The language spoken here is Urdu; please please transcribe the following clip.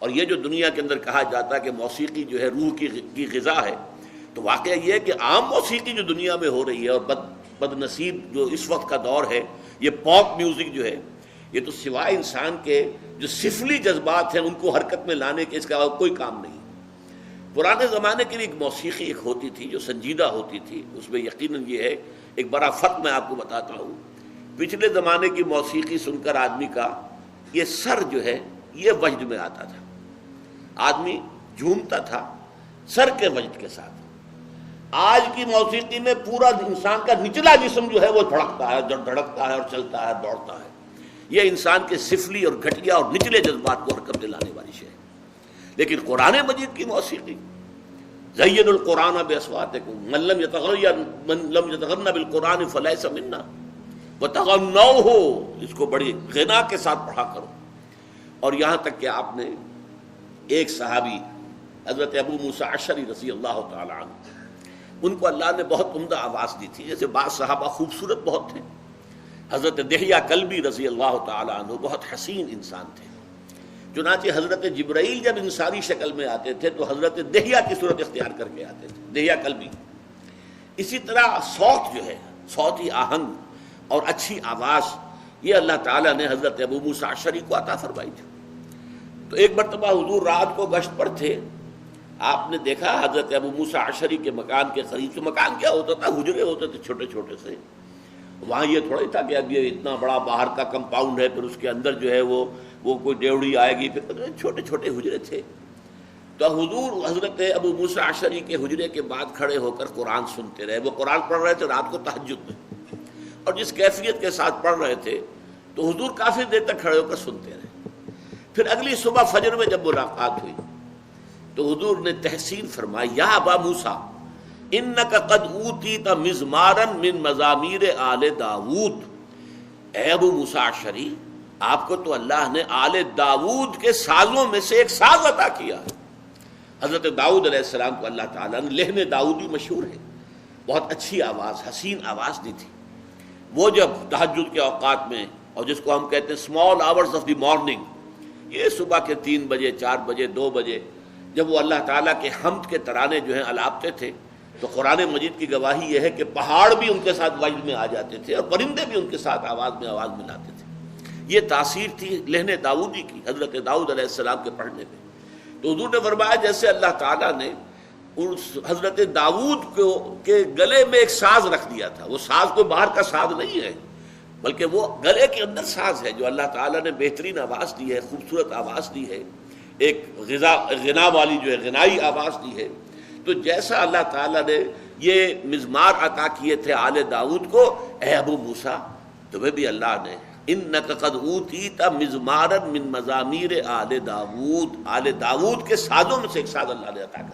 اور یہ جو دنیا کے اندر کہا جاتا ہے کہ موسیقی جو ہے روح کی غذا ہے، تو واقعہ یہ ہے کہ عام موسیقی جو دنیا میں ہو رہی ہے اور بد نصیب جو اس وقت کا دور ہے، یہ پاپ میوزک جو ہے، یہ تو سوائے انسان کے جو سفلی جذبات ہیں ان کو حرکت میں لانے کے اس کا کوئی کام نہیں۔ پرانے زمانے کے لیے ایک موسیقی ایک ہوتی تھی جو سنجیدہ ہوتی تھی، اس میں یقیناً یہ ہے ایک بڑا فرق میں آپ کو بتاتا ہوں۔ پچھلے زمانے کی موسیقی سن کر آدمی کا یہ سر جو ہے یہ وجد میں آتا تھا، آدمی جھومتا تھا سر کے وجد کے ساتھ۔ آج کی موسیقی میں پورا انسان کا نچلا جسم جو ہے وہ دھڑکتا ہے، دھڑکتا ہے اور چلتا ہے، دوڑتا ہے۔ یہ انسان کے سفلی اور گھٹیا اور نچلے جذبات کو حرکت میں لانے والی شے ہے۔ لیکن قرآن مجید کی موسیقی، زین القرآن باصواتکم من لم یتغن بالقرآن فلیس منا وتغنوہ، اس کو بڑی غنا کے ساتھ پڑھا کرو۔ اور یہاں تک کہ آپ نے ایک صحابی حضرت ابو موسیٰ اشعری رضی اللہ تعالی عنہ، ان کو اللہ نے بہت عمدہ آواز دی تھی، جیسے بعض صحابہ خوبصورت بہت تھے۔ حضرت دحیہ کلبی رضی اللہ تعالی عنہ بہت حسین انسان تھے، چنانچہ حضرت جبرائیل جب انسانی شکل میں آتے تھے تو حضرت دحیہ کی صورت اختیار کر کے آتے تھے، دحیہ کلبی۔ اسی طرح صوت جو ہے، صوتی آہنگ اور اچھی آواز، یہ اللہ تعالیٰ نے حضرت ابو موسیٰ اشعری کو عطا فرمائی تھی۔ تو ایک مرتبہ حضور رات کو گشت پر تھے، آپ نے دیکھا حضرت ابو موسیٰ اشعری کے مکان کے قریب، تو مکان کیا ہوتا تھا، حجرے ہوتے تھے چھوٹے چھوٹے سے۔ وہاں یہ تھوڑا ہی تھا کہ اب یہ اتنا بڑا باہر کا کمپاؤنڈ ہے، پھر اس کے اندر جو ہے وہ کوئی ڈیوڑی آئے گی، پھر چھوٹے چھوٹے حجرے تھے۔ تو حضور حضرت ابو موسیٰ اشعری کے حجرے کے بعد کھڑے ہو کر قرآن سنتے رہے۔ وہ قرآن پڑھ رہے تھے رات کو تہجد میں، اور جس کیفیت کے ساتھ پڑھ رہے تھے تو حضور کافی دیر تک کھڑے ہو کر سنتے رہے۔ پھر اگلی صبح فجر میں جب ملاقات ہوئی تو حضور نے تحسین فرمائی، یا ابا موسیٰ انک قد اوتیت مزمارا من مزامیر آل داود، اے ابو موسیٰ اشعری، آپ کو تو اللہ نے آل داود کے سازوں میں سے ایک ساز عطا کیا ہے۔ حضرت داؤد علیہ السلام کو اللہ تعالیٰ نے لحن داؤدی مشہور ہے، بہت اچھی آواز، حسین آواز دی تھی۔ وہ جب تہجد کے اوقات میں، اور جس کو ہم کہتے ہیں small hours of the morning, یہ صبح کے 3 بجے 4 بجے 2 بجے، جب وہ اللہ تعالیٰ کے حمد کے ترانے جو ہیں الاپتے تھے، تو قرآن مجید کی گواہی یہ ہے کہ پہاڑ بھی ان کے ساتھ وجد میں آ جاتے تھے اور پرندے بھی ان کے ساتھ آواز ملاتے تھے۔ یہ تاثیر تھی لحن داؤدی کی حضرت داؤد علیہ السلام کے پڑھنے میں۔ تو حضور نے فرمایا جیسے اللہ تعالیٰ نے حضرت داؤد کے گلے میں ایک ساز رکھ دیا تھا، وہ ساز کوئی باہر کا ساز نہیں ہے بلکہ وہ گلے کے اندر ساز ہے جو اللہ تعالیٰ نے بہترین آواز دی ہے، خوبصورت آواز دی ہے، ایک غنا والی جو ہے غنائی آواز دی ہے۔ تو جیسا اللہ تعالیٰ نے یہ مزمار عطا کیے تھے آل داؤد کو، اے ابو موسیٰ تمہیں بھی اللہ نے انک قد اوتیت مزمارا من مزامیر آل داود، آل داود کے سازوں میں سے ایک ساز اللہ نے عطا کر